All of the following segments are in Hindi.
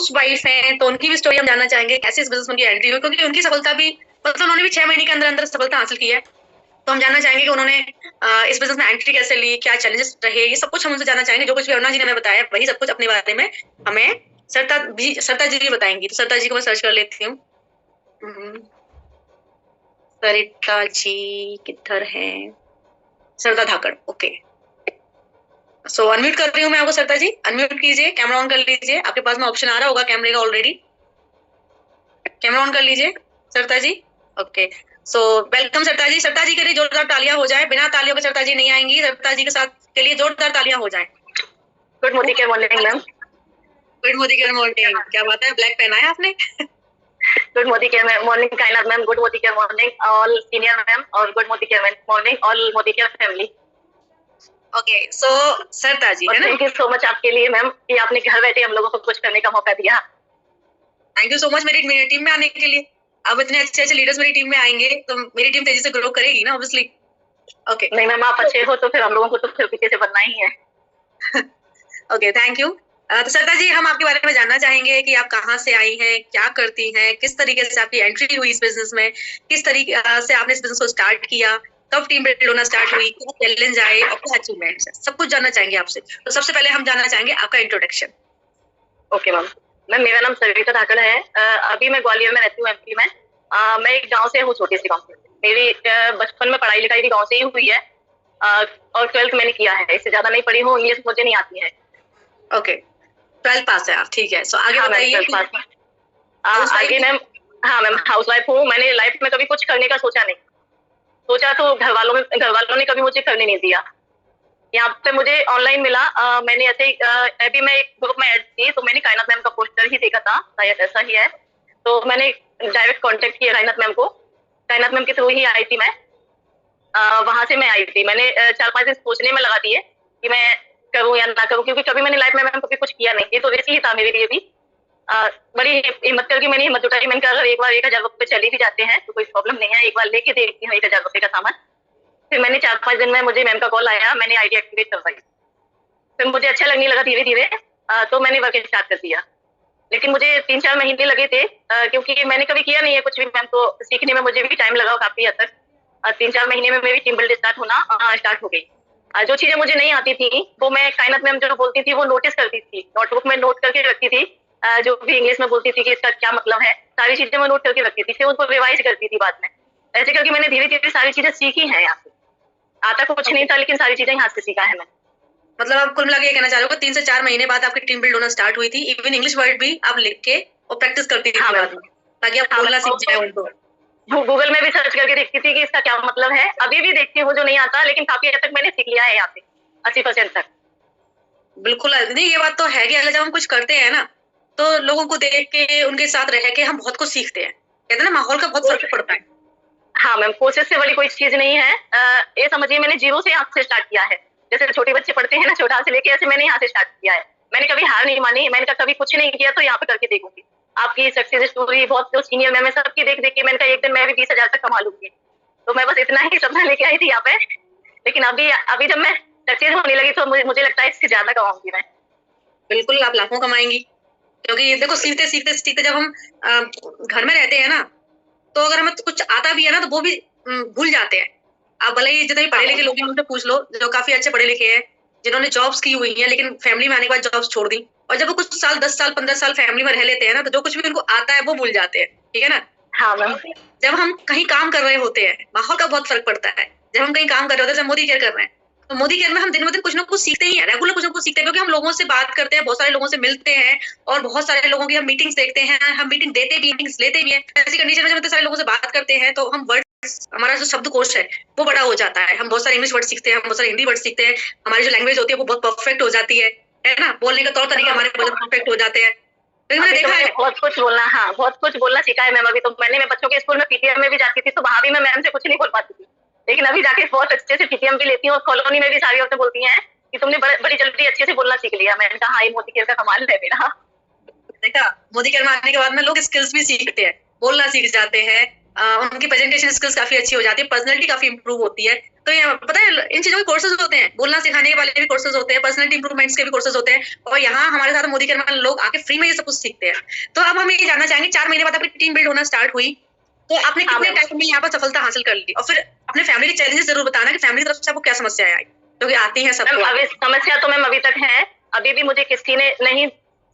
हाउस वाइफ हैं, तो उनकी भी स्टोरी हम जानना चाहेंगे, कैसे इस बिजनेस में उनकी एंट्री हुई, क्योंकि उनकी सफलता भी मतलब उन्होंने भी 6 महीने के अंदर अंदर सफलता हासिल की है। तो हम जानना चाहेंगे कि उन्होंने इस बिजनेस में एंट्री कैसे ली, क्या चैलेंजेस रहे, ये सब कुछ हम उनसे जानना चाहेंगे। जो कुछ भी अरुणा जी ने हमें बताया वही सब कुछ अपने बारे में हमें सरिता जी भी बताएंगी। तो सरिता जी को मैं सर्च कर लेती हूँ। सरिता जी किधर है? सरिता धाकड़, ओके। सो अनम्यूट कर रही हूँ मैं आपको। सरिता जी अनम्यूट कीजिए, कैमरा ऑन कर लीजिए। आपके पास में ऑप्शन आ रहा होगा कैमरे का ऑलरेडी। कैमरा ऑन कर लीजिए Sarita ji. Okay, so welcome Sarita ji. Sarita ji के लिए जोरदार तालियां हो जाए। बिना तालियों के सरिता जी नहीं आएंगी। सरिता जी के साथ के लिए जोरदार तालियां हो जाए। गुड मॉर्निंग के मॉर्निंग मैम। गुड मॉर्निंग, क्या बात है, ब्लैक पहना है आपने? गुड मॉर्निंग के मॉर्निंग कायनात मैम, गुड मॉर्निंग के मॉर्निंग ऑल सीनियर मैम, और गुड मॉर्निंग के मॉर्निंग ऑल मोदी के फैमिली। ओके, सो सरिता जी है ना। थैंक यू सो मच आपके लिए मैम कि आपने घर बैठे हम लोगों को कुछ करने का मौका दिया। थैंक यू सो मच मेरी टीम में आने के लिए। अब इतने अच्छे अच्छे लीडर्स मेरी टीम में आएंगे तो मेरी टीम तेजी से ग्रो करेगी ना, ऑब्वियसली। ओके नहीं मैम, आप अच्छे हो तो फिर हम लोगों को तो फिर पीछे से बनना ही है। Okay, thank you. तो सरिता जी हम आपके बारे में जानना चाहेंगे कि आप कहाँ से आई हैं, क्या करती हैं, किस तरीके से आपकी एंट्री हुई इस बिजनेस में, किस तरीके से आपने इस बिजनेस को स्टार्ट किया, कब टीम बिल्ड होना स्टार्ट हुई, क्या चैलेंज आए और क्या अचीवमेंट्स है, सब कुछ जानना चाहेंगे आपसे। तो सबसे पहले हम जानना चाहेंगे आपका इंट्रोडक्शन। Okay ma'am. मैम मेरा नाम सरिता धाकड़ है। अभी मैं ग्वालियर में रहती हूँ, एमपी में। मैं एक गाँव से हूँ, छोटे से गाँव से। मेरी बचपन में पढ़ाई लिखाई भी गाँव से ही हुई है। और 12th मैंने किया है, इससे ज्यादा नहीं पढ़ी हूँ, इंग्लिश मुझे नहीं आती है। ओके, 12th पास है आप, ठीक है। सो आगे हाँ बताइए। आगे मैम, हाँ मैम हाउस वाइफ हूँ। मैंने लाइफ में कभी कुछ करने का सोचा नहीं। सोचा तो घर वालों ने कभी मुझे करने नहीं दिया। यहाँ पे मुझे ऑनलाइन मिला। मैंने ऐसे ही अभी मैं एक ग्रुप में ऐड थी, तो मैंने कायनात मैम का पोस्टर ही देखा था, शायद ऐसा ही है। तो मैंने डायरेक्ट कांटेक्ट किया कायनात मैम को। कायनात मैम के थ्रू ही आई थी मैं। वहां से मैं आई थी। मैंने 4-5 दिन सोचने में लगा दिए कि मैं करूँ या ना करूँ, क्योंकि कभी मैंने लाइफ में मैम कभी कुछ किया नहीं। ये तो वैसे ही था मेरे लिए भी। बड़ी हिम्मत करके मैंने हिम्मत जुटाई। मैंने कहा अगर एक बार 1000 रुपये चले भी जाते हैं तो कोई प्रॉब्लम नहीं है, एक बार लेके देखती हूँ 1000 रुपये का सामान। फिर मैंने 4-5 दिन में मुझे मैम का कॉल आया, मैंने आईडी एक्टिवेट करवाई। फिर मुझे अच्छा लगने लगा धीरे धीरे। तो मैंने वर्क स्टार्ट कर दिया। लेकिन मुझे 3-4 महीने लगे थे, क्योंकि मैंने कभी किया नहीं है कुछ भी मैम, तो सीखने में मुझे भी टाइम लगा काफी हद तक। 3-4 महीने में मेरी टीम बिल्ड स्टार्ट होना स्टार्ट हो गई। जो चीजें मुझे नहीं आती थी वो मैं कायनात मैम जो बोलती थी वो नोटिस करती थी, नोटबुक में नोट करके रखती थी। जो भी इंग्लिश में बोलती थी कि इसका क्या मतलब है, सारी चीजें मैं नोट करके रखती थी, फिर उनको रिवाइज करती थी बाद में। ऐसे करके मैंने धीरे धीरे सारी चीजें सीखी हैं यहाँ से। आता कुछ नहीं था, लेकिन सारी चीजें यहाँ से सीखा है मैंने। मतलब आप कुल मिला के ये कहना चाह रहे हो कि 3 से 4 महीने बाद आपकी टीम बिल्ड होना स्टार्ट हुई थी। इवन इंग्लिश वर्ड भी आप लिख के और प्रैक्टिस करती थी बाद में, ताकि आप बोलना सीख जाए उनको। गूगल में भी सर्च करके देखती थी कि इसका क्या मतलब है। अभी भी देखती हूँ जो नहीं आता, लेकिन काफी हद तक मैंने सीख लिया है यहाँ पे 80% तक। बिल्कुल नहीं, ये बात तो है कि अगर जब हम कुछ करते हैं ना तो लोगों को देख के उनके साथ रह के हम बहुत कुछ सीखते हैं। कहते हैं ना, माहौल का बहुत फर्क पड़ता है। हाँ मैम, कोशिश से बड़ी कोई चीज नहीं है। ये समझिए मैंने जीरो से यहाँ से स्टार्ट किया है। जैसे छोटे बच्चे पढ़ते हैं ना, छोटा से लेके, ऐसे मैंने यहाँ से स्टार्ट किया है। मैंने कभी हार नहीं मानी। मैंने कहा कभी कुछ नहीं किया तो यहाँ पे करके देखूंगी। आपकी सक्सेस स्टोरी बहुत जो सीनियर मैम है सबकी देख देख के मैंने कहा एक दिन मैं भी 20,000 तक कमा लूंगी। तो मैं बस इतना ही सपना लेके आई थी यहाँ पे। लेकिन अभी जब मैं सक्सेस होने लगी तो मुझे लगता है इससे ज्यादा कमाऊंगी मैं। बिल्कुल आप लाखों कमाएंगी, क्योंकि देखो सीखते सीखते सीखते जब हम घर में रहते हैं ना, तो अगर हमें कुछ आता भी है ना तो वो भी भूल जाते हैं। आप भले ही जितने भी पढ़े लिखे लोग हैं उनसे पूछ लो, जो काफी अच्छे पढ़े लिखे हैं, जिन्होंने जॉब्स की हुई हैं लेकिन फैमिली में आने के बाद जॉब्स छोड़ दी, और जब वो कुछ साल 10 साल 15 साल फैमिली में रह लेते हैं ना, तो जो कुछ भी उनको आता है वो भूल जाते हैं। ठीक है ना। हाँ मैम। जब हम कहीं काम कर रहे होते हैं, माहौल का बहुत फर्क पड़ता है। जब हम कहीं काम कर रहे होते हैं, जैसे मोदी केयर कर रहे हैं, तो मोदी केयर में हम दिन ब दिन कुछ ना कुछ सीखते ही हैं, रेगुलर कुछ ना कुछ सीखते हैं, क्योंकि हम लोगों से बात करते हैं, बहुत सारे लोगों से मिलते हैं, और बहुत सारे लोगों की हम मीटिंग्स देखते हैं, हम मीटिंग देते भी, मीटिंग्स लेते भी हैं। ऐसी कंडीशन में जब इतने सारे लोगों से बात करते हैं तो हम वर्ड, हमारा जो शब्दकोश है वो बड़ा हो जाता है। हम बहुत सारे इंग्लिश वर्ड सीखते हैं, हम बहुत सारे हिंदी वर्ड सीखते हैं, हमारी जो लैंग्वेज होती है वो बहुत परफेक्ट हो जाती है ना। बोलने का तौर तरीके हमारे बहुत परफेक्ट हो जाते हैं। लेकिन मैंने देखा है बहुत कुछ बोलना, हाँ बहुत कुछ बोलना सीखा है मैम। अभी तो मैं बच्चों के स्कूल में पीटीएम में भी जाती थी, तो वहां भी मैं मैम से कुछ नहीं बोल पाती थी। लेकिन अभी जाके बहुत अच्छे से पीटीएम भी लेती हूँ, और कॉलोनी में भी सारी औरतें बोलती हैं कि तुमने बड़ी जल्दी अच्छे से बोलना सीख लिया। मैंने कहा हाँ, ये मोदी केयर का कमाल है मेरा। देखा, मोदी केयर में आने के बाद में लोग स्किल्स भी सीखते हैं, बोलना सीख जाते हैं, उनकी प्रेजेंटेशन स्किल्स काफी अच्छी हो जाती है, पर्सनैलिटी काफी इंप्रूव होती है। तो ये पता है इन चीजों के कोर्सेज होते हैं, बोलना सिखाने वाले भी कोर्सेज होते हैं, पर्सनैलिटी इंप्रूवमेंट्स के भी कोर्सेज होते हैं, और यहाँ हमारे साथ मोदी केयर में लोग आके फ्री में ये सब कुछ सीखते हैं। तो अब हम ये जानना चाहेंगे, 4 महीने बाद आपकी टीम बिल्ड होना स्टार्ट हुई, तो आपने कितने टाइम में यहाँ पर सफलता हासिल कर ली, और फिर अपने फैमिली के चैलेंजेस जरूर बताना कि फैमिली की तरफ से आपको क्या समस्याएं आई, क्योंकि आती है सबको। अभी समस्या तो मैम अभी तक है, अभी भी मुझे किसी ने नहीं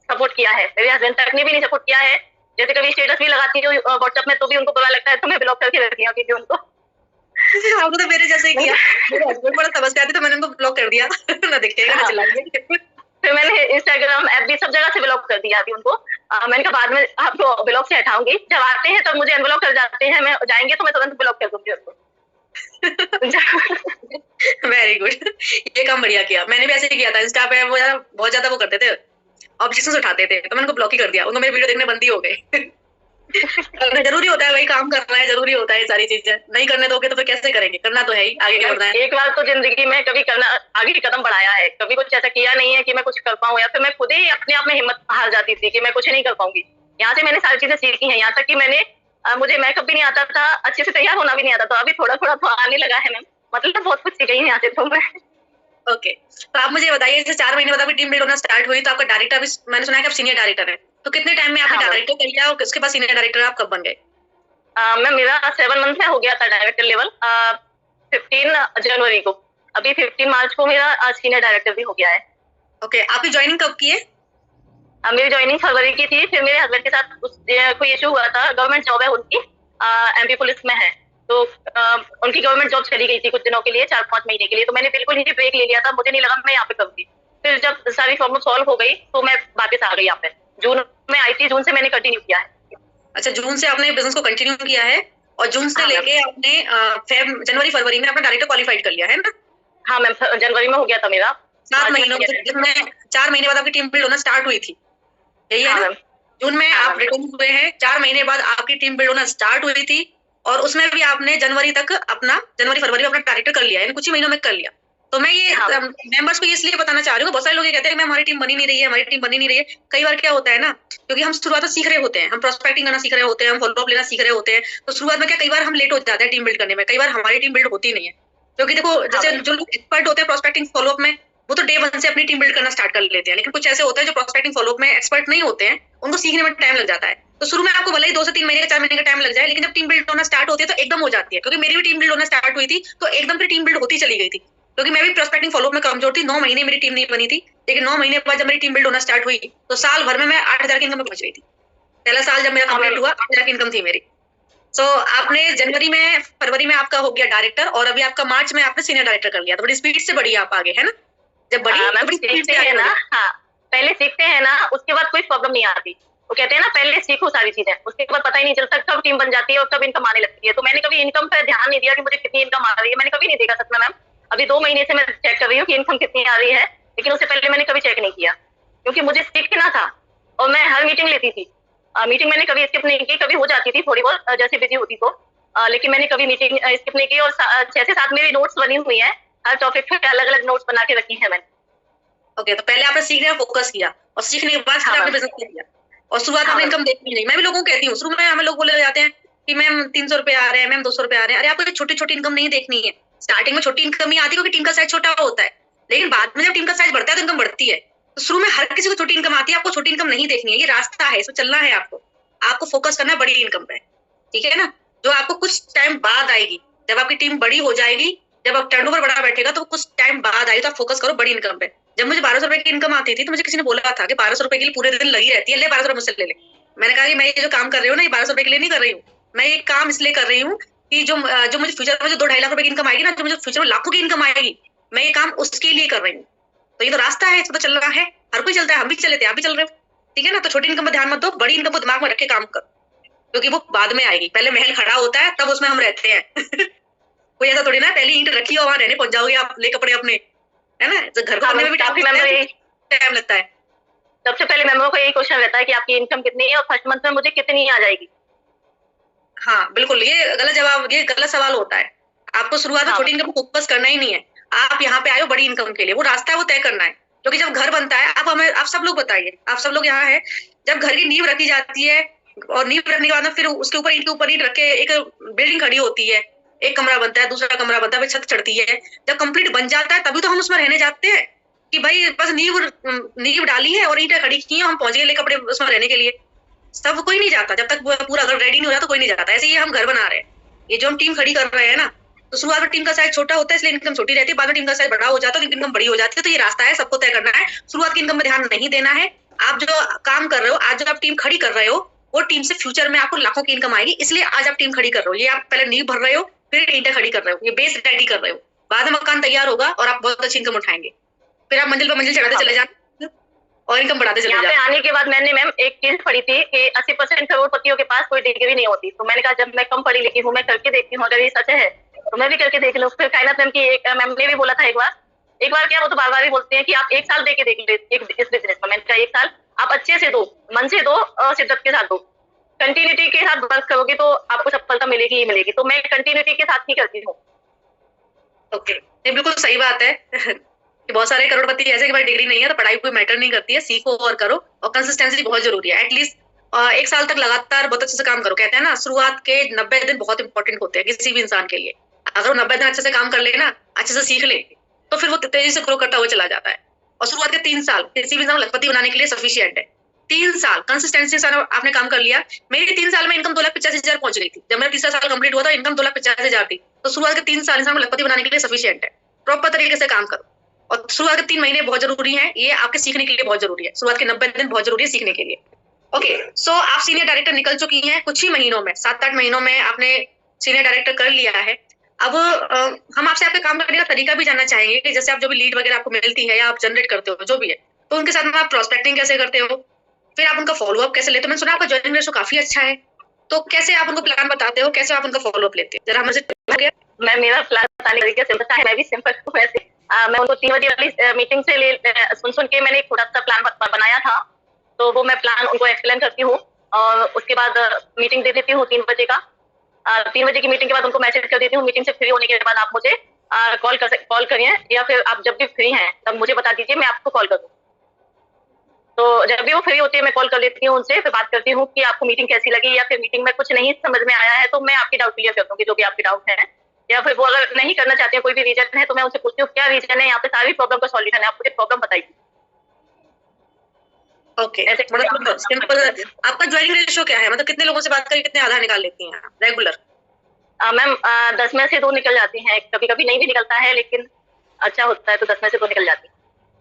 सपोर्ट किया है, मेरे हस्बैंड तक ने भी नहीं सपोर्ट किया है। जैसे कभी स्टेटस भी लगाती हूँ व्हाट्सएप में तो भी उनको बुरा लगता है, तो मैं ब्लॉक करके रखती हूँ क्योंकि उनको आपको तो मेरे जैसे ही किया, मेरे हस्बैंड बड़ा समझते आते तो मैंने उनको ब्लॉक कर दिया ना दिखेगा ना चिल्लाएंगे। फिर मैंने इंस्टाग्राम ऐप भी सब जगह से ब्लॉक कर दिया अभी उनको। मैंने कहा बाद में आपको ब्लॉक से हटाऊंगी, जब आते हैं तब मुझे अनब्लॉक कर जाते हैं, मैं जाएंगे तो मैं तुरंत ब्लॉक कर दूंगी उनको। वेरी गुड, ये काम बढ़िया किया। मैंने भी ऐसे ही किया था, इंस्टा पे वो बहुत ज्यादा वो करते थे, ऑब्जेक्शंस उठाते थे, तो मैंने उनको ब्लॉक ही कर दिया, उनको मेरे वीडियो देखने बंद ही हो गए। जरूरी होता है भाई, काम करना है, जरूरी होता है, सारी चीजें नहीं करने दोगे तो फिर कैसे करेंगे, करना तो है ही, आगे क्या बढ़ना है। एक बार तो जिंदगी में कभी करना आगे कदम बढ़ाया है, कभी कुछ ऐसा किया नहीं है कि मैं कुछ कर पाऊँ, या फिर मैं खुद ही अपने आप में हिम्मत हार जाती थी कि मैं कुछ नहीं कर पाऊंगी। यहाँ से मैंने सारी चीजें सीखी हैं, यहाँ तक कि मैंने मुझे मेकअप भी नहीं आता था, अच्छे से तैयार होना भी नहीं आता था, अभी थोड़ा थोड़ा तो आने लगा है मैम, मतलब बहुत कुछ सीख गई यहाँ से तो मैं। ओके, तो आप मुझे बताइए, जैसे 4 महीने बाद आपकी टीम बिल्ड होना स्टार्ट हुई, तो आपका डायरेक्टर भी मैंने सुना है कि आप सीनियर डायरेक्टर है, तो कितने टाइम में आपने डायरेक्टर कर लिया और उसके बाद सीनियर डायरेक्टर आप कब बन गए? मैम मेरा 7 मंथ में हो गया था डायरेक्टर लेवल, 15 जनवरी को, अभी 15 मार्च को मेरा सीनियर डायरेक्टर भी हो गया है। ओके, आपकी ज्वाइनिंग कब की है? मेरी ज्वाइनिंग फरवरी की थी, फिर मेरे हस्बैंड के साथ कोई इशू हुआ था, गवर्नमेंट जॉब है उनकी, एमपी पुलिस में है, तो उनकी गवर्नमेंट जॉब चली गई थी कुछ दिनों के लिए, 4-5 महीने के लिए, तो मैंने बिल्कुल ही ब्रेक ले लिया था, मुझे नहीं लगा मैं यहाँ पे करूंगी। फिर जब सारी प्रॉब्लम सॉल्व हो गई तो मैं वापस आ गई यहाँ पे, जून में आई थी, जून से मैंने कंटिन्यू किया है। अच्छा, जून से आपने बिजनेस को कंटिन्यू किया है, और जून से लेके आपने जनवरी फरवरी में अपना डायरेक्टर क्वालिफाइड कर लिया है ना? हाँ मैम, जनवरी में हो गया था मेरा। 7 महीनों में 4 महीने बाद आपकी टीम बिल्ड होना स्टार्ट हुई थी, यही है ना? जून में आप रिटर्न हुए हैं, 4 महीने बाद आपकी टीम बिल्ड होना स्टार्ट हुई थी, और उसमें भी आपने जनवरी फरवरी में अपना डायरेक्टर कर लिया, यानी कुछ ही महीनों में कर लिया। तो मैं ये मेंबर्स को इसलिए बताना चाह रही हूँ, बहुत सारे लोग ये कहते हैं कि हमारी टीम बनी नहीं रही है, हमारी टीम बनी नहीं रही है। कई बार क्या होता है ना, क्योंकि हम शुरुआत में सीख रहे होते हैं, हम प्रोस्पेक्टिंग करना सीख रहे होते हैं, हम फॉलोअप लेना सीख रहे होते हैं, तो शुरुआत में क्या कई बार हम लेट हो जाते हैं टीम बिल्ड करने में, कई बार हमारी टीम बिल्ड होती नहीं है, क्योंकि देखो जैसे जो लोग एक्सपर्ट होते हैं प्रोस्पेक्टिंग फॉलोअप में, वो तो डे 1 से अपनी टीम बिल्ड करना स्टार्ट कर लेते हैं, लेकिन कुछ ऐसे होते हैं जो प्रोस्पेक्टिंग फॉलोअप में एक्सपर्ट नहीं होते हैं, उनको सीखने में टाइम लग जाता है। तो शुरू में आपको भले ही 2 से 3 महीने का 4 महीने का टाइम लग जाए, लेकिन जब टीम बिल्ड होना स्टार्ट होती है तो एकदम हो जाती है, क्योंकि मेरी भी टीम बिल्ड होना स्टार्ट हुई थी तो एकदम फिर टीम बिल्ड होती चली गई थी, क्योंकि मैं भी प्रोस्पेक्टिंग फॉलोअप में कमजोर थी। 9 महीने मेरी टीम नहीं बनी थी, लेकिन 9 महीने बाद जब मेरी टीम बिल्ड होना स्टार्ट हुई तो साल भर में मैं 8,000 की इनकम में पहुंच गई थी। पहला साल जब मेरा कंप्लीट हुआ 8,000 की इनकम थी मेरी। तो आपने फरवरी में आपका हो गया डायरेक्टर, और अभी आपका मार्च में आपने सीनियर डायरेक्टर कर लिया, तो बड़ी स्पीड से बढ़ी आप आगे, है ना? जब बड़ी सीखते हैं ना, हाँ पहले सीखते हैं ना, उसके बाद कोई प्रॉब्लम नहीं आती। वो कहते हैं ना पहले सीखो सारी चीजें, उसके बाद पता ही नहीं चलता कब टीम बन जाती है और कब इनकम आने लगती है। तो मैंने कभी इनकम पे ध्यान नहीं दिया कि मुझे कितनी इनकम आ रही है, मैंने कभी नहीं देखा सच में मैम। अभी 2 महीने से मैं चेक कर रही हूँ कि इनकम कितनी आ रही है, लेकिन उससे पहले मैंने कभी चेक नहीं किया, क्योंकि मुझे सीखना था और मैं हर मीटिंग लेती थी। मीटिंग मैंने कभी स्किप नहीं की, कभी हो जाती थी थोड़ी बहुत जैसे बिजी होती तो, लेकिन मैंने कभी मीटिंग स्किप नहीं की। और 6 से 7 मेरी नोट्स बनी हुई है, हर टॉपिक पे अलग अलग नोट्स बना के रखी है मैंने। ओके, तो पहले आपने सीखने पर फोकस किया, और सीखने के बाद फिर आपने बिजनेस किया, और शुरुआत में इनकम देखनी नहीं। मैं भी लोगों को कहती हूँ, शुरू में हमें लोग बोले जाते हैं कि मैम 300 रुपए आ रहे हैं, मैम 200 रुपए आ रहे हैं। अरे आपको छोटी छोटी इनकम नहीं देखनी है, स्टार्टिंग में छोटी इनकम ही आती है क्योंकि टीम का साइज छोटा होता है, लेकिन बाद में जब टीम का साइज बढ़ता है तो इनकम बढ़ती है। तो शुरू में हर किसी को छोटी इनकम आती है, आपको छोटी इनकम नहीं देखनी है, ये रास्ता है, इसमें चलना है आपको फोकस करना है बड़ी इनकम पे, ठीक है ना? जो आपको कुछ टाइम बाद आएगी, जब आपकी टीम बड़ी हो जाएगी, जब आप टर्नओवर बड़ा बैठेगा तो कुछ टाइम बाद आएगी, तो आप फोकस करो बड़ी इनकम पे। जब मुझे 1200 रुपए की इनकम आती थी तो मुझे किसी ने बोला था कि 1200 रुपए के लिए पूरे दिन लगी रहती है, ले 1200 रुपए मुझसे ले ले। मैंने कहा कि मैं ये जो काम कर रही हूँ ना, ये 1200 रुपए के लिए नहीं कर रही हूँ, मैं ये काम इसलिए कर रही हूँ कि जो मुझे फ्यूचर में जो 2-2.5 लाख रुपए की इनकम आएगी ना, जो मुझे फ्यूचर में लाखों की इनकम आएगी, मैं ये काम उसके लिए कर रही हूँ। तो ये तो रास्ता है, इसमें तो चलना है, हर कोई चलता है, हम भी चले थे, आप भी चल रहे हो, ठीक है ना? तो छोटी इनकम पर ध्यान मत दो, बड़ी इनकम को दिमाग में रख के काम करो, क्योंकि वो बाद में आएगी। पहले महल खड़ा होता है तब उसमें हम रहते हैं। कोई ऐसा थोड़ी ना पहले ईंट रखी हो वहां रहने पहुंच जाओगे आप, ले कपड़े अपने, है ना? तो घर को बनने में भी टाइम लगता है। सबसे पहले मेंबरों को यही क्वेश्चन रहता है कि आपकी इनकम कितनी है और फर्स्ट मंथ में मुझे कितनी आ जाएगी। हाँ बिल्कुल, ये गलत सवाल होता है। आपको शुरुआत में छोटी इनकम फोकस करना ही नहीं है, आप यहाँ पे आए हो बड़ी इनकम के लिए, वो रास्ता है वो तय करना है। क्योंकि जब घर बनता है, आप सब लोग बताइए, आप सब लोग यहाँ है, जब घर की नींव रखी जाती है और नींव रखने के बाद में फिर उसके ऊपर ईंट के ऊपर ईंट रख के एक बिल्डिंग खड़ी होती है, एक कमरा बनता है, दूसरा कमरा बनता है, फिर छत चढ़ती है। जब कंप्लीट बन जाता है तभी तो हम उसमें रहने जाते हैं कि भाई बस नींव नींव डाली है और ईंटें खड़ी की हैं, हम पहुंच गए ले कपड़े उसमें रहने के लिए। सब कोई नहीं जाता जब तक पूरा घर रेडी नहीं हो रहा, तो कोई नहीं जाता। ऐसे ही हम घर बना रहे हैं, ये जो हम टीम खड़ी कर रहे हैं ना, तो शुरुआत में टीम का साइज छोटा होता है इसलिए इनकम छोटी रहती है, बाद में टीम का साइज बड़ा हो जाता है तो इनकम बड़ी हो जाती है। तो ये रास्ता है, सबको तय करना है। शुरुआत की इनकम में ध्यान नहीं देना है। आप जो काम कर रहे हो, आज जो आप टीम खड़ी कर रहे हो, वो टीम से फ्यूचर में आपको लाखों की इनकम आएगी, इसलिए आज आप टीम खड़ी कर रहे हो। ये आप पहले नींव भर रहे हो, फिर ईंटें खड़ी कर रहे हो, ये बेस रेडी कर रहे हो। बाद में मकान तैयार होगा और आप बहुत अच्छी इनकम उठाएंगे, फिर आप मंजिल पर मंजिल चढ़ाते चले जाते और इनकम बढ़ाते चले जाते। यहाँ पे आने के बाद मैंने मैम एक चीज पढ़ी थी कि 80% करोड़पतियों के पास कोई डिग्री नहीं होती। तो मैंने कहा जब मैं कम पढ़ी लिखी हूँ, मैं करके देखती हूँ, अगर ये सच है तो मैं भी करके देख लूँ। फिर कायनात मैम की मैम ने भी बोला था एक बार क्या, वो तो बार बार ही बोलते हैं कि आप 1 साल दे के देख ले इस बिजनेस में। मैंने कहा 1 साल आप अच्छे से दो, मन से दो और शिद्दत के साथ दो, कंटिन्यूटी के साथ वर्क करोगे तो आपको सफलता मिलेगी ही मिलेगी। तो मैं कंटिन्यूटी के साथ ही करती हूँ। ओके, ये बिल्कुल सही बात है कि बहुत सारे करोड़पति ऐसे कि भाई डिग्री नहीं है तो पढ़ाई कोई मैटर नहीं करती है, सीखो और करो, और कंसिस्टेंसी बहुत जरूरी है। एटलीस्ट 1 साल तक लगातार बहुत अच्छे से काम करो। कहते हैं ना, शुरुआत के 90 दिन बहुत इंपॉर्टेंट होते हैं किसी भी इंसान के लिए। अगर वो 90 दिन अच्छे से काम कर ले ना, अच्छे से सीख ले, तो फिर वो तेजी से ग्रो करता हुआ चला जाता है। और शुरुआत के 3 साल किसी भी इंसान लखपति बनाने के लिए सफिशियंट है। 3 साल कंसिस्टेंसी से आपने काम कर लिया। मेरी 3 साल में इनकम 2,85,000 पहुंच गई थी। जब मेरा तीसरा साल कंप्लीट हुआ था, इनकम 2,85,000 थी। तो शुरुआत के 3 साल इंसान को लखपति बनाने के लिए सफिशियंट है। प्रॉपर तरीके से काम करो, और शुरुआत के 3 महीने बहुत जरूरी है, ये आपके सीखने के लिए बहुत जरूरी है। शुरुआत के 90 दिन बहुत जरूरी है सीखने के लिए। ओके, सो आप सीनियर डायरेक्टर निकल चुकी हैं कुछ ही महीनों में, 7-8 महीनों में आपने सीनियर डायरेक्टर कर लिया है। अब हम आपसे आपके काम करने का तरीका भी जानना चाहेंगे कि जैसे आप जो भी लीड वगैरह आपको मिलती है या आप जनरेट करते हो जो भी है, तो उनके साथ में आप प्रोस्पेक्टिंग कैसे करते हो, फिर आप उनका फॉलोअप कैसे लेते हो। मैंने सुना आपका ज्वाइनिंग रेशो काफी अच्छा है, तो कैसे आप उनको प्लान बताते हो, कैसे आप उनका फॉलोअप लेते हो, जरा हमसे हो गया। मैं मेरा प्लान बताने का तरीका सिंपल है, मैं भी सिंपल हूँ वैसे। मैं उनको 3 बजे वाली मीटिंग से सुन के मैंने एक थोड़ा सा प्लान बनाया था, तो वो मैं प्लान उनको एक्सप्लेन करती हूँ और उसके बाद मीटिंग दे देती हूँ 3 बजे का। 3 बजे की मीटिंग के बाद उनको मैसेज कर देती हूँ, मीटिंग से फ्री होने के बाद आप मुझे कॉल करिए, या फिर आप जब भी फ्री हैं तब मुझे बता दीजिए, मैं आपको कॉल कर दूँ। तो जब भी वो फ्री होती है मैं कॉल कर लेती हूँ उनसे, फिर बात करती हूँ कि आपको मीटिंग कैसी लगी, या फिर मीटिंग में कुछ नहीं समझ में आया है तो मैं आपकी डाउट क्लियर कर दूंगी, जो भी आपके डाउट है। या फिर वो अगर नहीं करना चाहते हैं, कोई भी रीजन है, तो मैं उनसे पूछती हूँ क्या रीजन है, यहाँ पे सारी प्रॉब्लम का सॉल्यूशन है, आप मुझे प्रॉब्लम बताइए। ओके, मतलब सिंपल। आपका ज्वाइनिंग रेशियो क्या है, मतलब कितने लोगों से बात करके कितने आधार निकाल लेती हैं रेगुलर? मैम 10 में से 2 निकल जाती हैं, कभी कभी नहीं भी निकलता है, लेकिन अच्छा होता है तो 10 में से 2 निकल जाती है।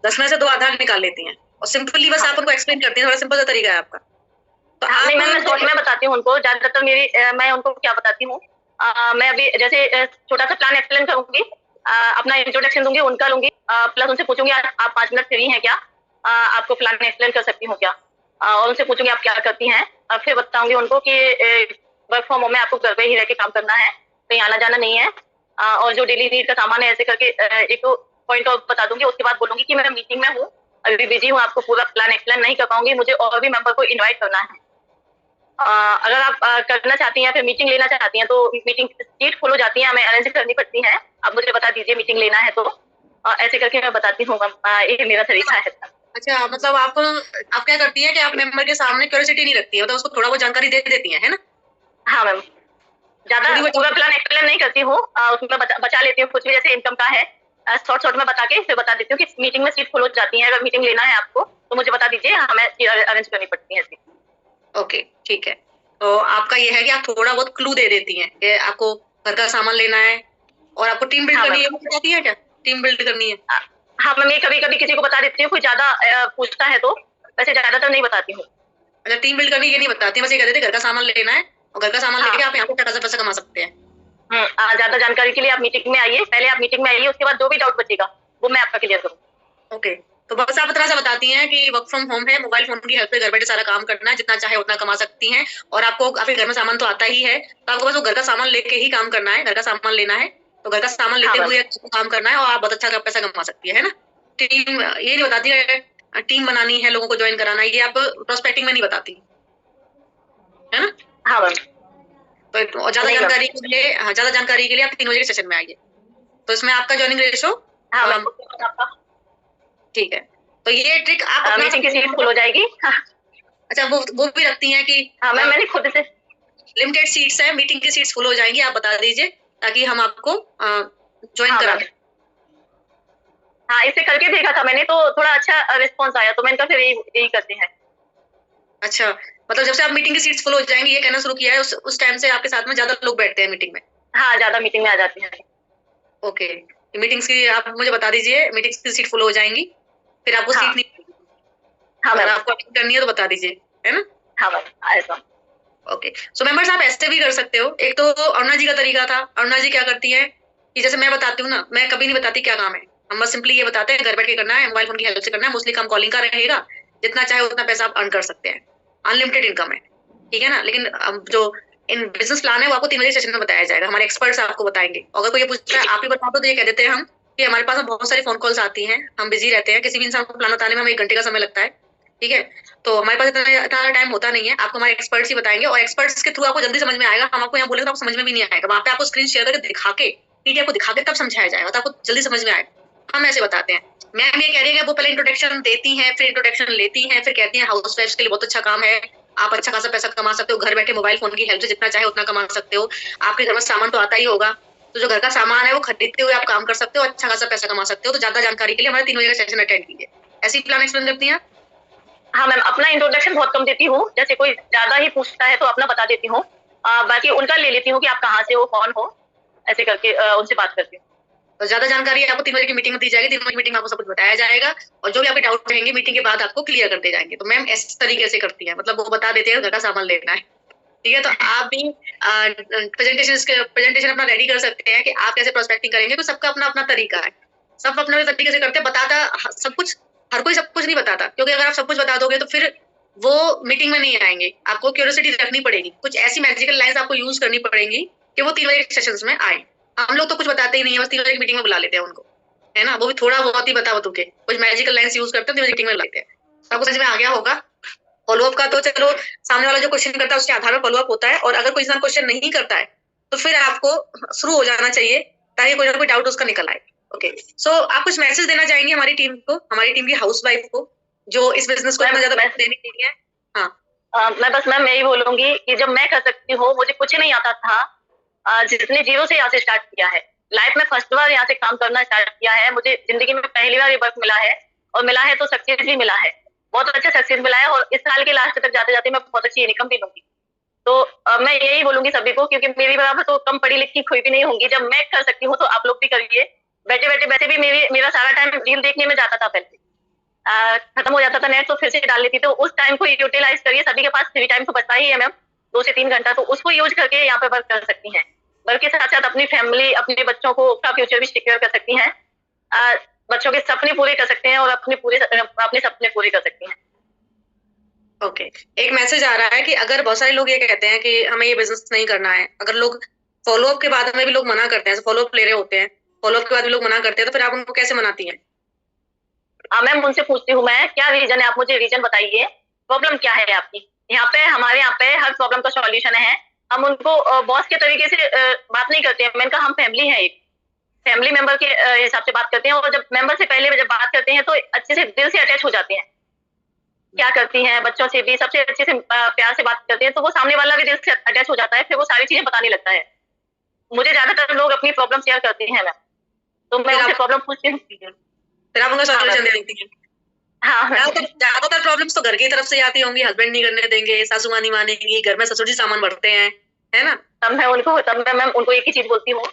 10 में से 2 आधार निकाल लेती हैं, और सिंपली बस आप उनको एक्सप्लेन करती हैं, थोड़ा सिंपल सा तरीका है आपका। तो नहीं मैम, मैं शॉर्ट में बताती हूँ उनको, ज्यादातर मैं उनको क्या बताती हूँ, मैं अभी जैसे छोटा सा प्लान एक्सप्लेन करूंगी, अपना इंट्रोडक्शन दूंगी, उनका लूंगी, प्लस उनसे पूछूंगी आप 5 मिनट फ्री हैं क्या, आपको प्लान एक्सप्लेन कर सकती हूँ क्या, और उनसे पूछूंगी आप क्या करती हैं, फिर बताऊंगी उनको कि वर्क फ्रॉम होम में आपको घर पे ही रह के काम करना है, कहीं आना जाना नहीं है, और जो डेली नीड का सामान है ऐसे करके एक पॉइंट और बता दूंगी। उसके बाद बोलूंगी कि मैं मीटिंग में हूँ, अभी बिजी हूँ, आपको पूरा प्लान एक्सप्लेन नहीं कर पाऊंगी, मुझे और भी मेंबर को इनवाइट करना है। अगर आप करना चाहती हैं, फिर मीटिंग लेना चाहती हैं, तो मीटिंग सीट फुल हो जाती है, हमें अरेंज करनी पड़ती है, आप मुझे बता दीजिए मीटिंग लेना है तो ऐसे करके मैं बताती हूँ। ये मेरा तरीका है। अच्छा, मतलब आप क्या करती है कि आप मेंबर के सामने क्यूरियोसिटी नहीं रखती है, मतलब उसको थोड़ा बहुत जानकारी दे देती है ना? हाँ मैम, ज्यादा पूरा प्लान एक्सप्लेन नहीं करती हूँ, उसमें बचा लेती हूँ कुछ भी, जैसे इनकम का है शॉर्ट में बता के फिर बता देती हूँ कि मीटिंग में सीट फुल हो जाती है, अगर मीटिंग लेना है आपको तो मुझे बता दीजिए, हमें अरेंज करनी पड़ती है ऐसी। ओके, ठीक है। तो आपका ये है कि आप थोड़ा बहुत क्लू दे देती हैं कि आपको घर का सामान लेना है और आपको टीम बिल्ड करनी है, वो बताती है क्या टीम बिल्ड करनी है? हाँ मैम, ये कभी कभी किसी को बता देती हूँ, कोई ज्यादा पूछता है तो, वैसे ज्यादातर नहीं बताती हूँ। अच्छा, टीम बिल्ड करनी ये नहीं बताती, बस ये कह देते घर का सामान लेना है और घर का सामान लेके आप यहाँ पे टका से पैसा कमा सकते हैं। ज्यादा जानकारी के लिए आप मीटिंग में आइए, पहले आप मीटिंग में आइए, उसके बाद जो भी डाउट बचेगा वो मैं आपका क्लियर करूँ। ओके, तो बस आप इतना सा बताती हैं कि वर्क फ्रॉम होम है, मोबाइल फोन की हेल्प से घर बैठे सारा काम करना है, जितना चाहे उतना कमा सकती हैं, और आपको आपके घर में सामान तो आता ही है, तो आपको बस वो घर का सामान लेके ही काम करना है, घर का सामान लेना है, तो घर का सामान लेते हुए काम करना है और आप बहुत अच्छा पैसा कमा सकती है ना? टीम ये नहीं बताती है, टीम बनानी है, लोगों को ज्वाइन कराना है, ये आप प्रोस्पेक्टिंग में नहीं बताती है ना? हाँ, तो ज्यादा जानकारी के लिए आप 3 बजे के सेशन में आइए। तो इसमें आपका ज्वाइनिंग रेशो ठीक है, तो ये ट्रिक आप मीटिंग की सीट फुल हो जाएगी। अच्छा, वो भी रखती हैं कि हाँ मैम, मैंने खुद से लिमिटेड सीट्स है, मीटिंग की सीट्स फुल हो जाएंगी, आप बता दीजिए ताकि हम आपको ज्वाइन हाँ करा मैम, दें। हाँ इसे करके देखा था मैंने, तो थोड़ा अच्छा रिस्पॉन्स आया, तो मैंने कहा फिर यही यही करते हैं। अच्छा, मतलब जब से आप मीटिंग की सीट्स फुल हो जाएंगी ये कहना शुरू किया है, उस टाइम से आपके साथ में ज्यादा लोग बैठते हैं मीटिंग में? हाँ ज्यादा मीटिंग में आ जाते हैं। ओके, मीटिंग्स की आप मुझे बता दीजिए, मीटिंग्स की सीट फुल हो जाएंगी, फिर आपको हाँ सीट नहीं मिलेगी। हाँ अगर मैम। आपको अटेंड करनी है तो बता दीजिए, है ना? हाँ मैम, ऐसा। ओके, सो मेंबर्स आप ऐसे भी कर सकते हो। एक तो अरुणा जी का तरीका था, अरुणा जी क्या करती है कि जैसे मैं बताती हूँ ना, मैं कभी नहीं बताती क्या काम है, हम बस सिंपली ये बताते हैं घर बैठ के करना है, मोबाइल फोन की हेल्प से करना है, मोस्टली काम कॉलिंग का रहेगा, जितना चाहे उतना पैसा आप अर्न कर सकते हैं, अनलिमिटेड इनकम है, ठीक है ना? लेकिन जो इन बिजनेस प्लान है वो आपको 3 बजे सेशन में बताया जाएगा, हमारे एक्सपर्ट्स आपको बताएंगे। अगर कोई ये पूछता है आप ही बता दो, तो ये कह देते हैं हम कि हमारे पास बहुत सारी फोन कॉल्स आती हैं, हम बिजी रहते हैं, किसी भी इंसान को प्लान बताने में हमें 1 घंटे का समय लगता है, ठीक है? तो हमारे पास इतना टाइम होता नहीं है, आपको हमारे एक्सपर्ट्स ही बताएंगे, और एक्सपर्ट्स के थ्रू आपको जल्दी समझ में आएगा। हम आपको यहाँ बोलेंगे तो आपको समझ में भी नहीं आएगा, वहां पे आपको स्क्रीन शेयर करके दिखा के, पीडीएफ को दिखा के तब समझाया जाएगा, तो आपको जल्दी समझ में आएगा। हम ऐसे बताते हैं। मैम ये कह रही है कि वो पहले इंट्रोडक्शन देती हैं, फिर इंट्रोडक्शन लेती हैं, फिर कहती हैं हाउस वाइफ्स के लिए बहुत अच्छा काम है, आप अच्छा खासा पैसा कमा सकते हो घर बैठे, मोबाइल फोन की हेल्प से जितना चाहे उतना कमा सकते हो, आपके घर में सामान तो आता ही होगा, तो जो घर का सामान है वो खरीदते हुए आप काम कर सकते हो, अच्छा खासा पैसा कमा सकते हो। तो ज्यादा जानकारी के लिए हमारे 3 बजे का सेशन अटेंड कीजिए। ऐसी प्लान एक्सप्लेन करती हैं? हाँ मैम, अपना इंट्रोडक्शन बहुत कम देती हूँ, जैसे कोई ज्यादा ही पूछता है तो अपना बता देती हूँ, बाकी उनका ले लेती हूँ कि आप कहाँ से हो, कौन हो, ऐसे करके उनसे बात करती हूँ। तो ज्यादा जानकारी आपको 3 बजे की मीटिंग में दी जाएगी, 3 बजे की मीटिंग में आपको सब कुछ बताया जाएगा, और जो भी आपके डाउट रहेंगे मीटिंग के बाद आपको क्लियर करते जाएंगे। तो मैम इस तरीके से करती है, मतलब वो बता देते हैं घर का सामान लेना है, ठीक है? तो आप भी प्रेजेंटेशन अपना रेडी कर सकते हैं कि आप कैसे प्रोस्पेक्टिंग करेंगे, तो सबका अपना अपना तरीका है, सब अपने तरीके से करते हैं। बताता सब कुछ, हर कोई सब कुछ नहीं बताता, क्योंकि अगर आप सब कुछ बता दोगे तो फिर वो मीटिंग में नहीं आएंगे, आपको क्यूरियोसिटी रखनी पड़ेगी, कुछ ऐसी मैजिकल लाइंस आपको यूज करनी पड़ेंगी कि वो 3 बजे के सेशंस में आए। हम लोग तो कुछ बताते ही नहीं है, बस 3 बजे की मीटिंग में बुला लेते हैं उनको, है ना? वो भी थोड़ा बहुत ही बता बतू के कुछ मैजिकल लाइंस यूज करते हैं, 3 बजे की मीटिंग में बुलाते हैं। आपको समझ में आ गया होगा? फॉलोअप का तो चलो सामने वाला जो क्वेश्चन करता है उसके आधार पर फॉलोअप होता है, और अगर कोई इंसान क्वेश्चन नहीं करता है तो फिर आपको शुरू हो जाना चाहिए, ताकि कोई ना कोई डाउट उसका निकल आए। ओके, सो आप कुछ मैसेज देना चाहेंगे हमारी टीम को, हमारी टीम की हाउसवाइफ को, जो इस बिजनेस को इतना ज्यादा देने के लिए? हाँ, मैं बस मैम यही बोलूंगी कि जब मैं कर सकती हूँ, मुझे कुछ नहीं आता था, जिसने जीरो से यहाँ से स्टार्ट किया है, लाइफ में फर्स्ट बार यहाँ से काम करना स्टार्ट किया है, मुझे जिंदगी में पहली बार ये वर्क मिला है, और मिला है तो सक्सेस भी मिला है, बहुत अच्छा सक्सेस मिला है, और इस साल के लास्ट तक जाते जाते मैं बहुत अच्छी इनकम भी लूंगी। तो मैं यही बोलूंगी सभी को, क्योंकि मेरी बराबर तो कम पढ़ी लिखी कोई भी नहीं होंगी, जब मैं कर सकती हूँ तो आप लोग भी करिए। बैठे बैठे वैसे भी मेरा सारा टाइम रील देखने में जाता था, पहले खत्म हो जाता था नेट तो फिर से डाल लेती, तो उस टाइम को यूटिलाइज करिए, सभी के पास फ्री टाइम तो बचता ही है मैम, 2 से 3 घंटा, तो उसको यूज करके यहाँ पे वर्क कर सकती हैं, वर्क के साथ साथ अपनी फैमिली, अपने बच्चों को का फ्यूचर भी सिक्योर कर सकती हैं, बच्चों के सपने पूरे कर सकते हैं, और अपने सपने पूरे कर सकती हैं। ओके, एक मैसेज आ रहा है कि अगर बहुत सारे लोग ये कहते हैं कि हमें ये बिजनेस नहीं करना है, अगर लोग फॉलोअप के बाद में भी लोग मना करते हैं, फॉलोअप ले रहे होते हैं, फॉलोअप के बाद भी लोग मना करते हैं, तो फिर आप उनको कैसे मनाती हैं? मैम उनसे पूछती हूँ मैं, क्या रीजन है, आप मुझे रीजन बताइए, प्रॉब्लम क्या है आपकी, हमारे यहाँ पे हर प्रॉब्लम का सॉल्यूशन है, हम उनको बॉस के तरीके से बात नहीं करते हैं, मैंने कहा हम फैमिली है, एक फैमिली मेंबर के हिसाब से बात करते हैं, और जब मेंबर से पहले जब बात करते हैं तो अच्छे से दिल से अटैच हो जाते हैं, क्या करती हैं, बच्चों से भी सबसे अच्छे से प्यार से बात करते हैं, तो वो सामने वाला भी दिल से अटैच हो जाता है, फिर वो सारी चीजें बताने लगता है। मुझे ज्यादातर लोग अपनी प्रॉब्लम शेयर करते हैं मैम, तो मैं उनसे प्रॉब्लम पूछती हूँ, फिर आप उनका सॉल्यूशन दे देती हैं? हाँ ज्यादातर प्रॉब्लम्स तो घर की तरफ से आती होंगी, हस्बैंड नहीं करने देंगे, सासू माँ नहीं मानेंगी, घर में ससुर जी सामान भरते हैं, है ना? तब मैं मैम उनको एक ही चीज बोलती हूँ,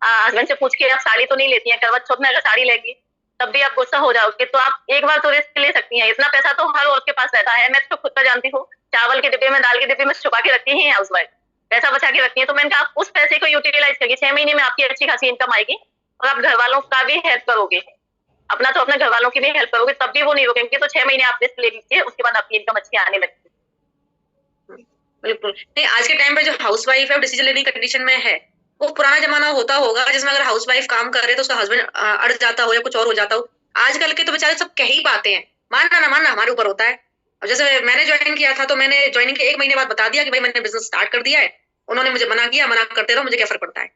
हस्बैंड से पूछ के आप साड़ी तो नहीं लेती हैं, करवा चौथ में अगर साड़ी लेगी तब भी आप गुस्सा हो जाओगे, तो आप एक बार तो रिस्क ले सकती हैं, इतना पैसा तो हर औरत के पास रहता है, मैं तो खुद का जानती हूँ, चावल के डिब्बे में, दाल के डिब्बे में छुपा के रखती है हाउस वाइफ, पैसा बचा के रखती है, तो मैंने कहा आप उस पैसे को यूटिलाइज करिए, 6 महीने में आपकी अच्छी खासी इनकम आएगी, और आप घर वालों का भी हेल्प करोगे, अपना तो अपने घर वालों की भी हेल्प करोगे, तब भी वो नहीं रोकेंगे, तो 6 महीने आप रिस्क ले लीजिए, उसके बाद आपकी इनकम अच्छी आने लगती है। बिल्कुल नहीं, आज के टाइम पे जो हाउस वाइफ है वो डिसीजन लेने कंडीशन में है, वो पुराना जमाना होता होगा जिसमें अगर हाउस वाइफ काम कर रहे तो उसका हस्बैंड अड़ जाता हो या कुछ और हो जाता हो, आजकल के तो बेचारे सब कह ही पाते हैं, मानना ना मानना हमारे ऊपर होता है। अब जैसे मैंने ज्वाइन किया था तो मैंने ज्वाइनिंग के 1 महीने बाद बता दिया कि भाई मैंने बिजनेस स्टार्ट कर दिया है, उन्होंने मुझे मना किया, मना करते रहो, मुझे क्या फर्क पड़ता है,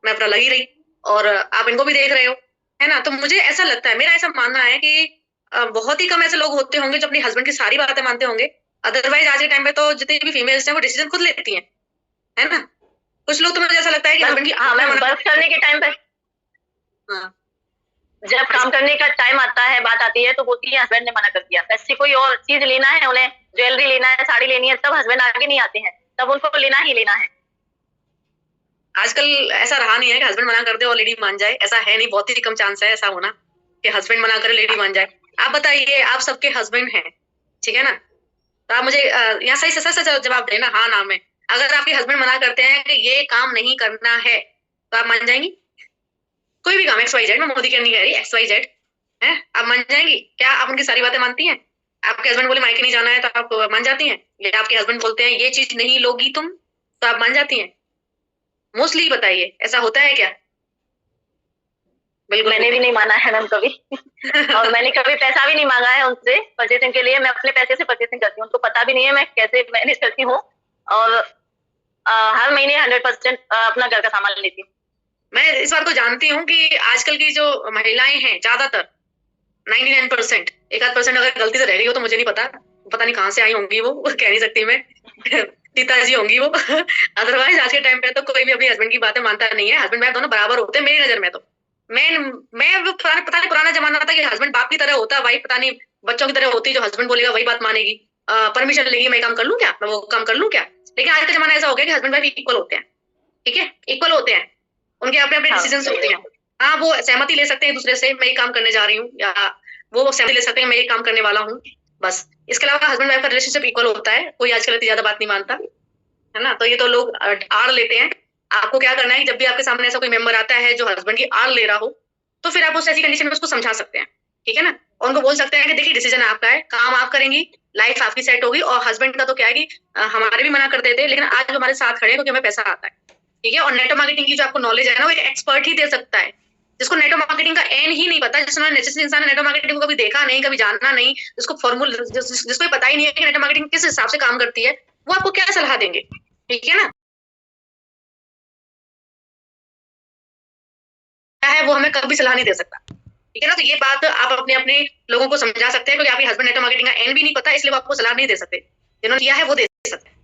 मैं अपना लगी रही, और आप इनको भी देख रहे हो, है ना? तो मुझे ऐसा लगता है, मेरा ऐसा मानना है कि बहुत ही कम ऐसे लोग होते होंगे जो अपनी हस्बैंड की सारी बातें मानते होंगे, अदरवाइज आज के टाइम पे तो जितनी भी फीमेल्स हैं वो डिसीजन खुद लेती हैं, है ना। कुछ लोग तो मुझे ऐसा लगता है कि हस्बैंड की हाँ मैम, वर्क करने के टाइम पे हाँ जब काम करने का टाइम आता है, बात आती है, तो बोलती है हस्बैंड ने मना कर दिया। वैसे कोई और चीज लेना है, उन्हें ज्वेलरी लेना है, साड़ी लेनी है, तब हस्बैंड आगे नहीं आते हैं, तब उनको लेना ही लेना है। आजकल ऐसा रहा नहीं है कि हस्बैंड मना कर दे और लेडी मान जाए, ऐसा है नहीं, बहुत ही कम चांस है ऐसा होना कि हस्बैंड मना करे लेडी मान जाए। आप बताइए, आप सबके हस्बैंड हैं, ठीक है ना, तो आप मुझे यहाँ सही से सच जवाब देना, हाँ ना में। अगर आपके हस्बैंड मना करते हैं कि ये काम नहीं करना है, तो आप मान जाएंगी? कोई भी काम एक्स वाई जेड, मैं मोदी की नहीं कह रही, एक्स वाई जेड है, आप मान जाएंगी क्या? आप उनकी सारी बातें मानती हैं? आपके हस्बैंड बोले मायके नहीं जाना है तो आप मान जाती हैं? या आपके हस्बैंड बोलते हैं ये चीज नहीं लोगी तुम, तो आप मान जाती हैं? मोस्टली बताइए, ऐसा होता है क्या? बिल्कुल मैंने भी नहीं माना है मैम कभी। और मैंने कभी पैसा भी नहीं मांगा है उनसे परचेसिंग के लिए। मैं अपने पैसे से परचेसिंग करती हूँ, उनको पता भी नहीं है मैं कैसे मैनेज करती हूँ। और हर महीने 100% अपना घर का सामान लेती हूँ। मैं इस बात को जानती हूँ कि आजकल की जो महिलाएं हैं, ज्यादातर 99%, 1-8% अगर गलती से रह गई हो तो मुझे नहीं पता, पता नहीं कहाँ से आई होंगी वो कह नहीं सकती मैं पिताजी होंगी वो अदरवाइज आज के टाइम पे तो कोई भी अपनी हस्बैंड की बातें मानता नहीं है। हस्बैंड वाइफ दोनों बराबर होते हैं मेरी नजर में तो। मैं वो पता नहीं पुराना जमाना था कि हस्बैंड बाप की तरह होता, वाइफ पता नहीं बच्चों की तरह होती, जो हस्बैंड बोलेगा वही बात मानेगी, परमिशन लेगी, मैं काम कर लूं क्या, मैं वो काम कर लूं क्या। लेकिन आज का जमाना ऐसा हो गया कि हस्बैंड वाइफ इक्वल होते हैं, ठीक है, इक्वल होते हैं, उनके अपने अपने डिसीजन होते हैं। हाँ, वो सहमति ले सकते हैं एक दूसरे से, मैं ये काम करने जा रही हूँ, या वो सहमति ले सकते हैं मैं ये काम करने वाला हूँ, बस। इसके अलावा हस्बैंड वाइफ का रिलेशनशिप इक्वल होता है, कोई आजकल इतनी ज्यादा बात नहीं मानता, है ना। तो ये तो लोग आड़ लेते हैं। आपको क्या करना है कि जब भी आपके सामने ऐसा कोई मेंबर आता है जो हस्बैंड की आड़ ले रहा हो, तो फिर आप उस ऐसी कंडीशन में उसको समझा सकते हैं, ठीक है ना। और उनको बोल सकते हैं कि देखिए डिसीजन आपका है, काम आप करेंगी, लाइफ आपकी सेट होगी। और हस्बैंड का तो क्या है कि हमारे भी मना करते थे, लेकिन आज हमारे साथ खड़े हैं क्योंकि हमें पैसा आता है, ठीक है। और नेटवर्क मार्केटिंग की जो आपको नॉलेज है ना, वो एक एक्सपर्ट ही दे सकता है, जिसको नेटवर्क मार्केटिंग का एन ही नहीं पता, जिसने जिस इंसान ने नेटवर्क मार्केटिंग को कभी देखा नहीं, कभी जाना नहीं, जिसको फॉर्मूला जिसको पता ही नहीं है कि नेटवर्क मार्केटिंग किस हिसाब से काम करती है, वो आपको क्या सलाह देंगे, ठीक है ना। क्या है वो हमें कभी सलाह नहीं दे सकता, ठीक है ना। तो ये बात आप अपने अपने लोगों को समझा सकते हैं, क्योंकि आपके हस्बैंड नेटवर्क मार्केटिंग का एन भी नहीं पता, इसलिए वो आपको सलाह नहीं दे सकते। जिन्होंने किया है वो दे सकते हैं।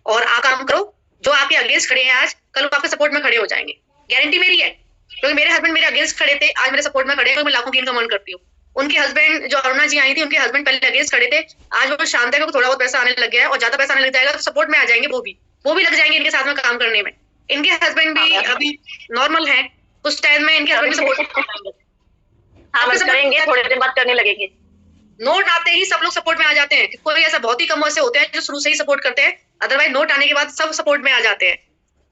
और आप काम करो, जो आपके अगेंस्ट खड़े हैं आज, कल वो आपके सपोर्ट में खड़े हो जाएंगे, गारंटी मेरी है। क्योंकि मेरे हस्बैंड मेरे अगेंस्ट खड़े थे, आज मेरे सपोर्ट में खड़े हैं, मैं लाखों की इनकम अर्न करती हूँ। उनके हस्बैंड जो अरुणा जी आई थी, उनके हस्बैंड पहले अगेंस्ट खड़े थे, आज वो शांत है, थोड़ा बहुत पैसा आने लग गया है, और ज्यादा पैसा आने लग जाएगा तो सपोर्ट में आ जाएंगे, वो भी लग जाएंगे इनके साथ में काम करने में। इनके हस्बैंड भी अभी नॉर्मल है, कुछ टाइम में इनके हस्बैंड सपोर्ट हाँ करेंगे, थोड़े दिन बाद करने लगेंगे। नोट आते ही सब लोग सपोर्ट में आ जाते हैं, कोई ऐसा बहुत ही कम ऐसे होते हैं जो शुरू से ही सपोर्ट करते हैं, अदरवाइज नोट आने के बाद सब सपोर्ट में आ जाते हैं।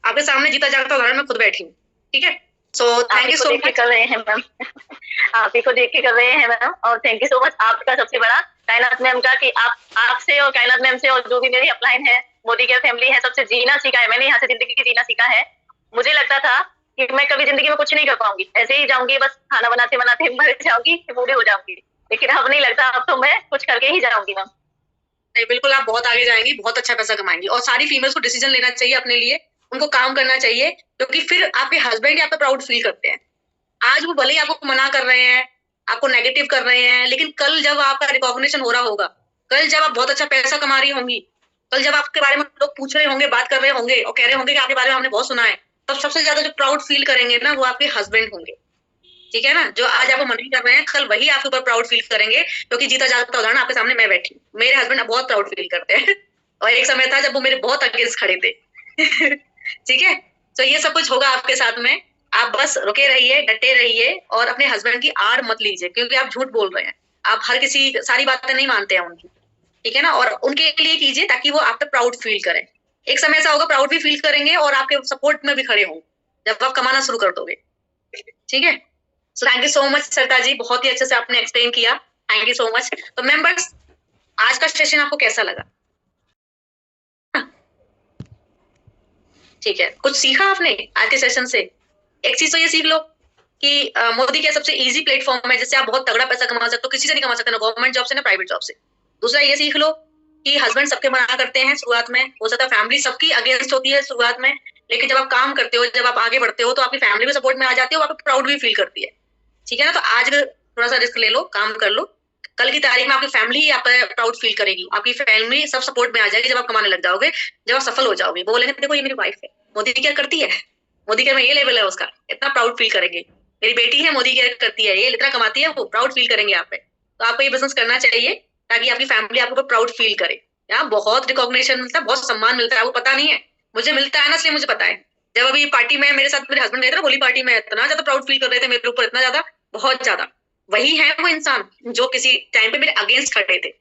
आपके सामने जीता जागता उदाहरण मैं खुद बैठी हूँ, ठीक है। So thank you so much. कर रहे हैं मैम, आप ही को देख के कर रहे हैं मैम, और थैंक यू सो मच आपका सबसे बड़ा कायनात मैम का, कि आप आपसे और कायनात मैम से और जो भी मेरी अपलाइन है, मोदी केयर फैमिली है, सबसे जीना सीखा है मैंने, यहाँ से जिंदगी जीना सीखा है। मुझे लगता था कि मैं कभी जिंदगी में कुछ नहीं कर पाऊंगी, ऐसे ही जाऊंगी, बस खाना बनाते बनाते मर जाऊंगी, बूढ़ी हो जाऊंगी, लेकिन अब नहीं लगता, अब तो मैं कुछ करके ही जाऊंगी मैम। नहीं, बिल्कुल आप बहुत आगे जाएंगी, बहुत अच्छा पैसा कमाएंगी। और सारी फीमेल्स को डिसीजन लेना चाहिए अपने लिए, उनको काम करना चाहिए, क्योंकि फिर आपके हस्बैंड आप पे प्राउड फील करते हैं। आज वो भले ही आपको मना कर रहे हैं, आपको नेगेटिव कर रहे हैं, लेकिन कल जब आपका रिकॉग्निशन हो रहा होगा, कल जब आप बहुत अच्छा पैसा कमा रही होंगी, कल जब आपके बारे में लोग पूछ रहे होंगे, बात कर रहे होंगे और कह रहे होंगे कि आपके बारे में हमने बहुत सुना है, तब सबसे ज्यादा जो प्राउड फील करेंगे ना, वो आपके हस्बैंड होंगे, ठीक है ना। जो आज आपको मना कर रहे हैं, कल वही आपके ऊपर प्राउड फील करेंगे, क्योंकि जीता जागता उदाहरण आपके सामने मैं बैठी हूँ। मेरे हस्बैंड बहुत प्राउड फील करते हैं और एक समय था जब वो मेरे बहुत अगेंस्ट खड़े थे ठीक है। तो ये सब कुछ होगा आपके साथ में, आप बस रुके रहिए, डटे रहिए, और अपने हस्बैंड की आड़ मत लीजिए, क्योंकि आप झूठ बोल रहे हैं, आप हर किसी सारी बातें नहीं मानते हैं उनकी, ठीक है ना। और उनके लिए कीजिए ताकि वो आप पे प्राउड फील करें। एक समय ऐसा होगा प्राउड भी फील करेंगे और आपके सपोर्ट में भी खड़े होंगे जब आप कमाना शुरू कर दोगे, ठीक है। So thank you so much Sarita ji, बहुत ही अच्छे से आपने एक्सप्लेन किया, थैंक यू सो मच। तो मेंबर्स, आज का सेशन आपको कैसा लगा? ठीक है, कुछ सीखा आपने आज के सेशन से? एक चीज तो ये सीख लो कि मोदी क्या सबसे इजी प्लेटफॉर्म है जिससे आप बहुत तगड़ा पैसा कमा सकते हो, किसी से नहीं कमा सकते, ना गवर्नमेंट जॉब से ना प्राइवेट जॉब से। दूसरा ये सीख लो कि हस्बैंड सबके मना करते हैं शुरुआत में, हो सकता है फैमिली सबकी अगेंस्ट होती है शुरुआत में, लेकिन जब आप काम करते हो, जब आप आगे बढ़ते हो, तो आपकी फैमिली भी सपोर्ट में आ जाती है, वो आपको प्राउड भी फील करती है, ठीक है ना। तो आज थोड़ा सा रिस्क ले लो, काम कर लो, कल की तारीख में आपकी फैमिली ही आप पे प्राउड फील करेगी, आपकी फैमिली सब सपोर्ट में आ जाएगी जब आप कमाने लग जाओगे, जब आप सफल हो जाओगे। वो बोलेंगे देखो ये मेरी वाइफ है, मोदी केयर करती है, मोदी केयर में ये लेवल है उसका, इतना प्राउड फील करेंगे। मेरी बेटी है, मोदी केयर करती है, ये इतना कमाती है, वो प्राउड फील करेंगे आप पे। तो आपको ये बिजनेस करना चाहिए ताकि आपकी फैमिली आपके ऊपर प्राउड फील करे। यहाँ बहुत रिकॉग्निशन मिलता है, बहुत सम्मान मिलता है, आपको पता नहीं है, मुझे मिलता है ना, इसलिए मुझे पता है। जब अभी पार्टी में मेरे साथ मेरे हस्बैंड गए थे ना, होली पार्टी में, इतना ज्यादा प्राउड फील कर रहे थे मेरे ऊपर, इतना ज्यादा, बहुत ज्यादा। वही है वो इंसान जो किसी टाइम पे मेरे अगेंस्ट खड़े थे,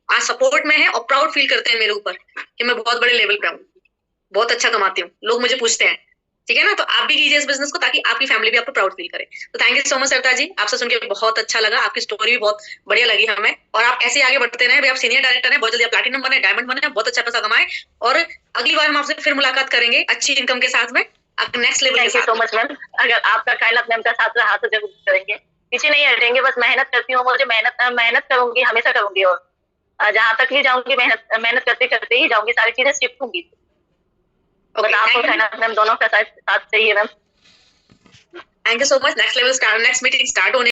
आज सपोर्ट में है और प्राउड फील करते हैं मेरे ऊपर कि मैं बहुत बड़े लेवल पे हूँ, बहुत अच्छा कमाती हूँ, लोग मुझे पूछते हैं। ठीक है ना, तो आप भी कीजिए इस बिजनेस को ताकि आपकी फैमिली भी आपको प्राउड फील करे। तो thank you so much Sarita जी, आपसे सुन के बहुत अच्छा लगा, आपकी स्टोरी भी बहुत बढ़िया लगी हमें, और आप ऐसे आगे बढ़ते रहे। आप सीनियर डायरेक्टर हैं, बहुत जल्दी आप प्लैटिनम बने, डायमंड बने, बहुत अच्छा पैसा कमाए, और अगली बार हम आपसे फिर मुलाकात करेंगे अच्छी इनकम के साथ में, नेक्स्ट लेवल के साथ। Thank you so much ma'am, अगर आपका कायनात मैम का साथ रहा तो जरूर करेंगे, पीछे नहीं हटेंगे, बस मेहनत करती हूँ, मुझे मेहनत करूंगी, हमेशा करूंगी, और जहां तक भी जाऊंगी मेहनत करते करते ही जाऊंगी, सारी चीजें शिफ्ट होंगी। बस आपको कायनात मैम दोनों का साथ चाहिए ma'am. Thank you so much. Next level start, next meeting start होने